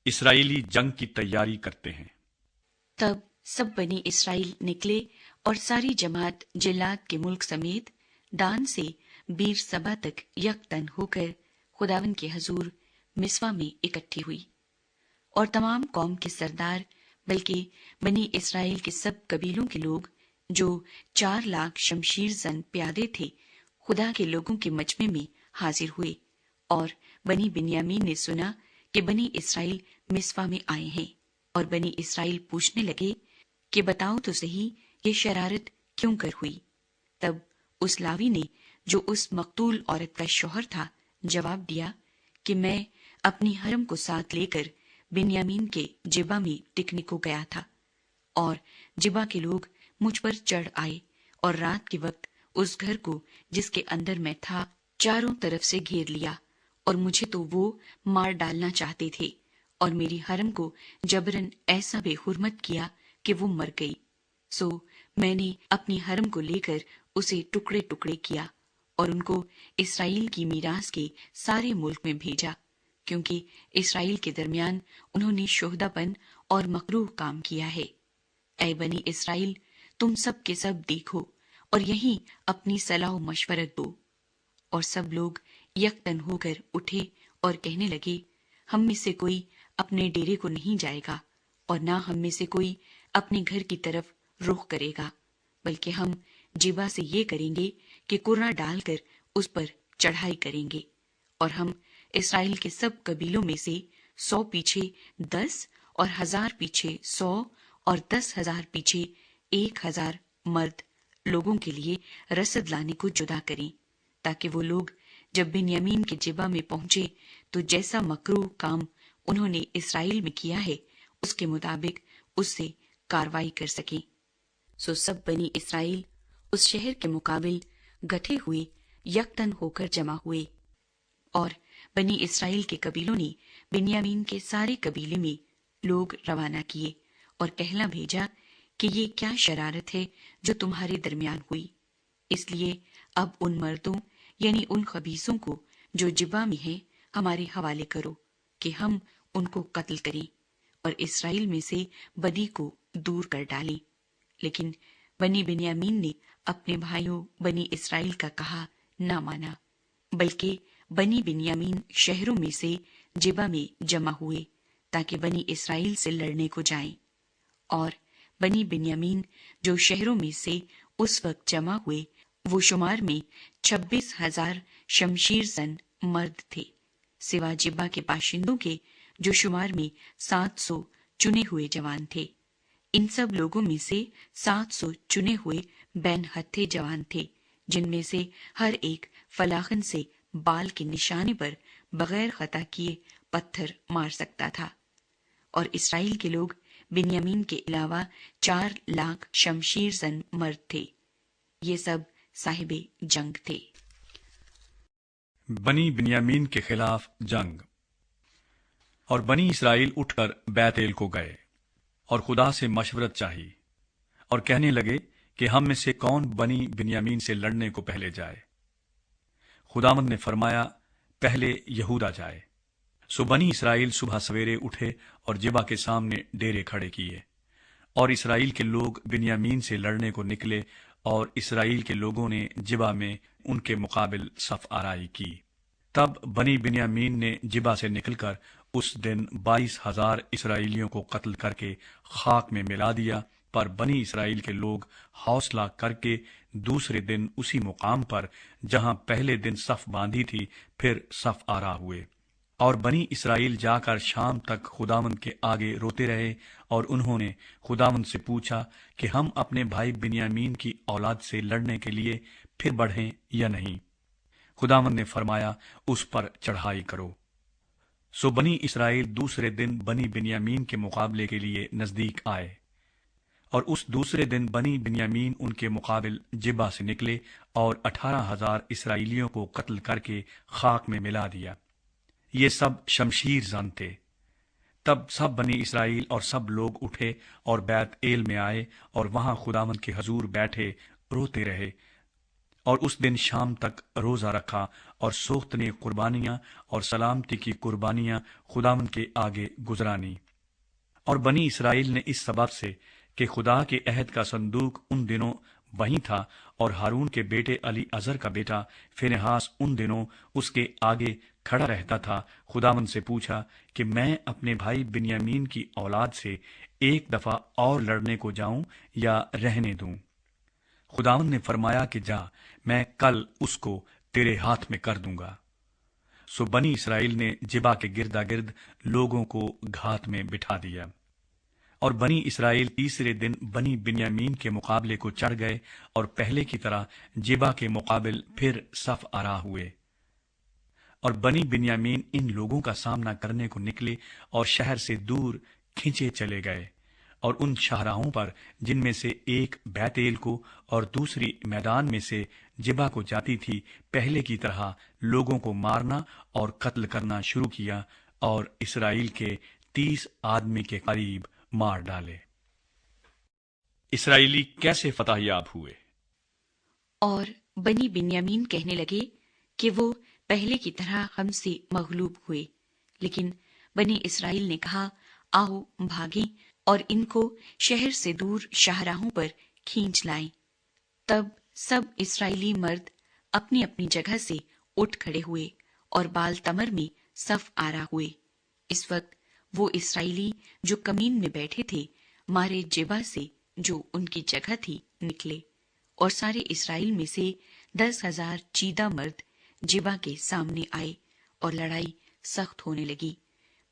اسرائیلی جنگ کی تیاری کرتے ہیں۔ تب سب بنی اسرائیل نکلے اور ساری جماعت جلاد کے ملک سمیت دان سے بیر سبا تک یکتن ہو کر خداوند کے حضور مسوا میں اکٹھی ہوئی، اور تمام قوم کے سردار بلکہ بنی اسرائیل کے سب قبیلوں کے لوگ جو 4,00,000 شمشیر زن پیادے تھے خدا کے لوگوں کے مجمع میں حاضر ہوئے، اور بنی بنیامین نے سنا کہ بنی اسرائیل مسوا میں آئے ہیں، اور بنی اسرائیل پوچھنے لگے کہ بتاؤ تو صحیح یہ شرارت کیوں کر ہوئی؟ تب اس لاوی نے جو اس مقتول عورت کا شوہر تھا جواب دیا کہ میں اپنی حرم کو ساتھ لے کر بنیامین کے جبا میں ٹکنے کو گیا تھا، اور جبا کے لوگ مجھ پر چڑھ آئے اور رات کے وقت اس گھر کو جس کے اندر میں تھا چاروں طرف سے گھیر لیا، اور مجھے تو وہ مار ڈالنا چاہتے تھے، اور میری حرم کو جبرن ایسا بے حرمت کیا کہ وہ مر گئی۔ سو میں نے اپنی حرم کو لے کر اسے ٹکڑے ٹکڑے کیا اور ان کو اسرائیل کی میراث کے سارے ملک میں بھیجا، کیونکہ اسرائیل کے درمیان انہوں نے شہدہ پن اور مکروہ کام کیا ہے۔ اے بنی اسرائیل، تم سب کے سب دیکھو اور یہیں اپنی صلاح و مشورت دو۔ اور سب لوگ یکتن ہو کر اٹھے اور کہنے لگے، ہم میں سے کوئی اپنے ڈیرے کو نہیں جائے گا، اور نہ ہم میں سے کوئی اپنے گھر کی طرف رخ کرے گا، بلکہ ہم جبا سے یہ کریں گے کہ کرہ ڈال کر اس پر چڑھائی کریں گے، اور ہم اسرائیل کے سب قبیلوں میں سے 100 پیچھے 10 اور 1000 پیچھے 100 اور 10,000 پیچھے 1,000 مرد لوگوں کے لیے رسد لانے کو جدا کریں، تاکہ وہ لوگ جب بنیامین کے جبا میں پہنچے تو جیسا مکروہ کام انہوں نے اسرائیل میں کیا ہے اس کے مطابق اس سے کاروائی کر سکیں۔ سو سب بنی اسرائیل اس شہر کے مقابل گٹھے ہوئے یکتن ہو کر جمع ہوئے، اور بنی اسرائیل کے قبیلوں نے بنیامین کے سارے قبیلے میں لوگ روانہ کیے اور کہلا بھیجا کہ یہ کیا شرارت ہے جو تمہارے درمیان ہوئی، اس لیے اب ان مردوں یعنی ان خبیثوں کو جو جبا میں ہیں ہمارے حوالے کرو کہ ہم ان کو قتل کریں اور اسرائیل میں سے بدی کو دور کر ڈالیں۔ لیکن بنی بنیامین نے اپنے بھائیوں بنی اسرائیل کا کہا نہ مانا، بلکہ بنی بنیامین شہروں میں سے جبا میں جمع ہوئے تاکہ بنی اسرائیل سے لڑنے کو جائیں، اور بنی بنیامین جو شہروں میں سے اس وقت جمع ہوئے وہ شمار میں 26,000 شمشیر زن مرد تھے، سوا جبا کے باشندوں کے جو شمار میں 700 چنے ہوئے جوان تھے۔ ان سب لوگوں میں سے 700 چنے ہوئے بین ہتھے جوان تھے، جن میں سے ہر ایک فلاخن سے بال کے نشانے پر بغیر خطا کیے پتھر مار سکتا تھا۔ اور اسرائیل کے لوگ بنیامین کے علاوہ 4,00,000 شمشیر زن مرد تھے، یہ سب صاحب جنگ تھے۔ بنی بنیامین کے خلاف جنگ۔ اور بنی اسرائیل اٹھ کر بیت ایل کو گئے اور خدا سے مشورت چاہی، اور کہنے لگے کہ ہم میں سے کون بنی بنیامین سے لڑنے کو پہلے جائے؟ خداوند نے فرمایا پہلے یہودا جائے۔ سو بنی اسرائیل صبح سویرے اٹھے اور جبا کے سامنے ڈیرے کھڑے کیے، اور اسرائیل کے لوگ بنیامین سے لڑنے کو نکلے، اور اسرائیل کے لوگوں نے جبا میں ان کے مقابل صف آرائی کی۔ تب بنی بنیامین نے جبا سے نکل کر اس دن 22,000 اسرائیلیوں کو قتل کر کے خاک میں ملا دیا، پر بنی اسرائیل کے لوگ حوصلہ کر کے دوسرے دن اسی مقام پر جہاں پہلے دن صف باندھی تھی پھر صف آرا ہوئے، اور بنی اسرائیل جا کر شام تک خداوند کے آگے روتے رہے، اور انہوں نے خداوند سے پوچھا کہ ہم اپنے بھائی بنیامین کی اولاد سے لڑنے کے لیے پھر بڑھیں یا نہیں؟ خداوند نے فرمایا اس پر چڑھائی کرو۔ سو بنی اسرائیل دوسرے دن بنی بنیامین کے مقابلے کے لیے نزدیک آئے، اور اس دوسرے دن بنی بنیامین ان کے مقابل جبا سے نکلے اور 18,000 اسرائیلیوں کو قتل کر کے خاک میں ملا دیا، یہ سب شمشیر زن تھے۔ تب سب بنی اسرائیل اور سب لوگ اٹھے اور بیت ایل میں آئے، اور وہاں خداوند کے حضور بیٹھے روتے رہے، اور اس دن شام تک روزہ رکھا اور سوختنی قربانیاں اور سلامتی کی قربانیاں خداوند کے آگے گزرانی۔ اور بنی اسرائیل نے اس سبب سے کہ خدا کے عہد کا صندوق ان دنوں وہیں تھا اور ہارون کے بیٹے علی ازر کا بیٹا فنہاس ان دنوں اس کے آگے کھڑا رہتا تھا، خداوند سے پوچھا کہ میں اپنے بھائی بنیامین کی اولاد سے ایک دفعہ اور لڑنے کو جاؤں یا رہنے دوں؟ خداوند نے فرمایا کہ جا، میں کل اس کو تیرے ہاتھ میں کر دوں گا۔ سو بنی اسرائیل نے جبا کے گردا گرد لوگوں کو گھات میں بٹھا دیا، اور بنی اسرائیل تیسرے دن بنی بنیامین کے مقابلے کو چڑھ گئے اور پہلے کی طرح جبا کے مقابل پھر صف آرا ہوئے۔ اور بنی بنیامین ان لوگوں کا سامنا کرنے کو نکلے اور شہر سے دور کھنچے چلے گئے، اور ان شاہراہوں پر جن میں سے ایک بیتیل کو اور دوسری میدان میں سے جبا کو جاتی تھی، پہلے کی طرح لوگوں کو مارنا اور قتل کرنا شروع کیا، اور اسرائیل کے 30 آدمی کے قریب مار ڈالے۔ اسرائیلی کیسے فتح یاب ہوئے؟ اور بنی بنیامین کہنے لگے کہ وہ پہلے کی طرح ہم سے مغلوب ہوئے، لیکن بنی اسرائیل نے کہا آؤ بھاگیں اور ان کو شہر سے دور شاہراہوں پر کھینچ لائیں۔ تب سب اسرائیلی مرد اپنی اپنی جگہ سے اٹھ کھڑے ہوئے اور بال تمر میں صف آرا ہوئے۔ اس وقت وہ اسرائیلی جو کمین میں بیٹھے تھے مارے جبا سے جو ان کی جگہ تھی نکلے، اور سارے اسرائیل میں سے 10,000 چیدہ مرد جبا کے سامنے آئے، اور لڑائی سخت ہونے لگی،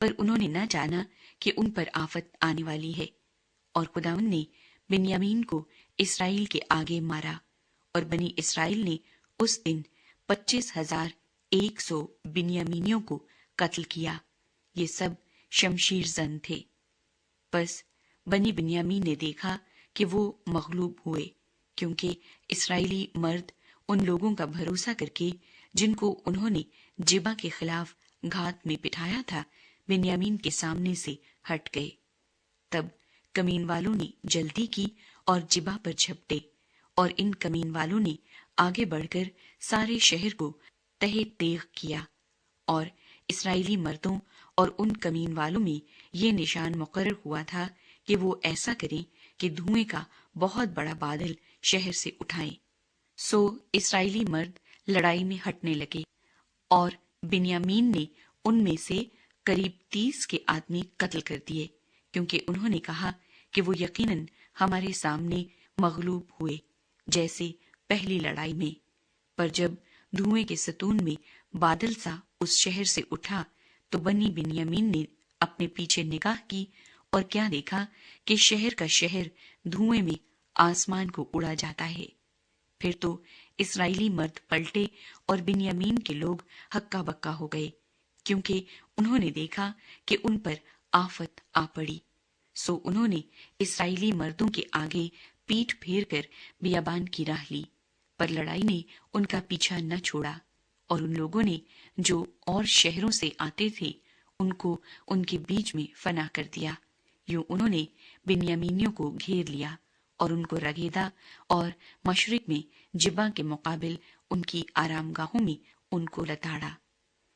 پر انہوں نے نہ جانا کہ ان پر آفت آنے والی ہے۔ اور خداوند نے بنیامین کو اسرائیل کے آگے مارا، اور بنی اسرائیل نے اس دن 25,100 بنیامینیوں کو قتل کیا۔ یہ سب شمشیر زن تھے۔ پس بنی بنیامین نے دیکھا کہ وہ مغلوب ہوئے، کیونکہ اسرائیلی مرد ان لوگوں کا بھروسہ کر کے جن کو انہوں نے جبا کے خلاف گھات میں بٹھایا تھا بنیامین کے سامنے سے ہٹ گئے۔ تب کمین والوں نے جلدی کی اور جبا پر جھپٹے، اور ان کمین والوں نے آگے بڑھ کر سارے شہر کو تہہ تیغ کیا، اور اسرائیلی مردوں اور ان کمین والوں میں یہ نشان مقرر ہوا تھا کہ وہ ایسا کریں کہ دھوئیں کا بہت بڑا بادل شہر سے اٹھائیں۔ سو اسرائیلی مرد لڑائی میں ہٹنے لگے، اور بنیامین نے ان میں سے قریب 30 کے آدمی قتل کر دیے، کیونکہ انہوں نے کہا کہ وہ یقیناً ہمارے سامنے مغلوب ہوئے جیسے پہلی لڑائی میں۔ پر جب دھوئیں کے ستون میں بادل سا اس شہر سے اٹھا تو بنی بنیامین نے اپنے پیچھے نگاہ کی، اور کیا دیکھا کہ شہر کا شہر دھوئیں میں آسمان کو اڑا جاتا ہے۔ پھر تو اسرائیلی مرد پلٹے اور بنیامین کے لوگ ہکا بکا ہو گئے، کیونکہ انہوں نے دیکھا کہ ان پر آفت آ پڑی۔ سو انہوں نے اسرائیلی مردوں کے آگے پیٹھ پھیر کر بیابان کی راہ لی، پر لڑائی نے ان کا پیچھا نہ چھوڑا، اور ان لوگوں نے جو اور شہروں سے آتے تھے ان کو ان کے بیچ میں فنا کر دیا۔ یوں انہوں نے بنیامینیوں کو گھیر لیا اور ان کو رگیدا، اور مشرق میں جبا کے مقابل ان کی آرام گاہوں میں ان کو لتاڑا۔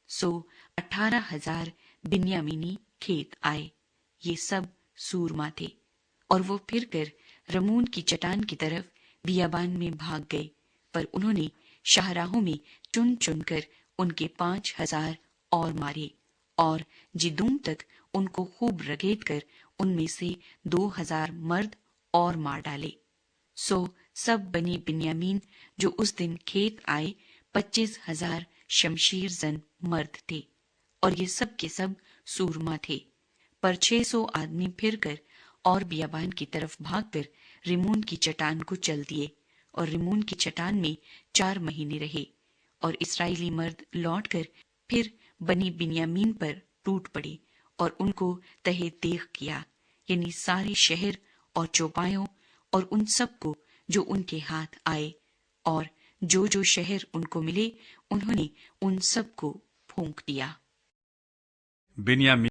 سو 18,000 بنیامینی کھیت آئے، یہ سب سورما تھے، اور وہ پھر کر رمون کی چٹان کی طرف بیابان میں بھاگ گئے، پر انہوں نے شاہراہوں میں چن چن کر ان کے 5,000 اور مارے، اور جدوم تک ان کو خوب رگید کر ان میں سے 2,000 مرد اور مار ڈالے۔ سو سب بنی بنیامین جو اس دن کھیت آئے 25,000 شمشیر زن مرد تھے، اور یہ سب کے سب سورما تھے۔ پر 600 آدمی پھر کر اور بیابان کی طرف بھاگ کر ریمون کی چٹان کو چل دیے، اور ریمون کی چٹان میں 4 مہینے رہے، اور اسرائیلی مرد لوٹ کر پھر بنی بنیامین پر ٹوٹ پڑے اور ان کو تہہ تیغ کیا، یعنی سارے شہر اور چوپایوں اور ان سب کو جو ان کے ہاتھ آئے، اور جو جو شہر ان کو ملے انہوں نے ان سب کو پھونک دیا۔ بنیامین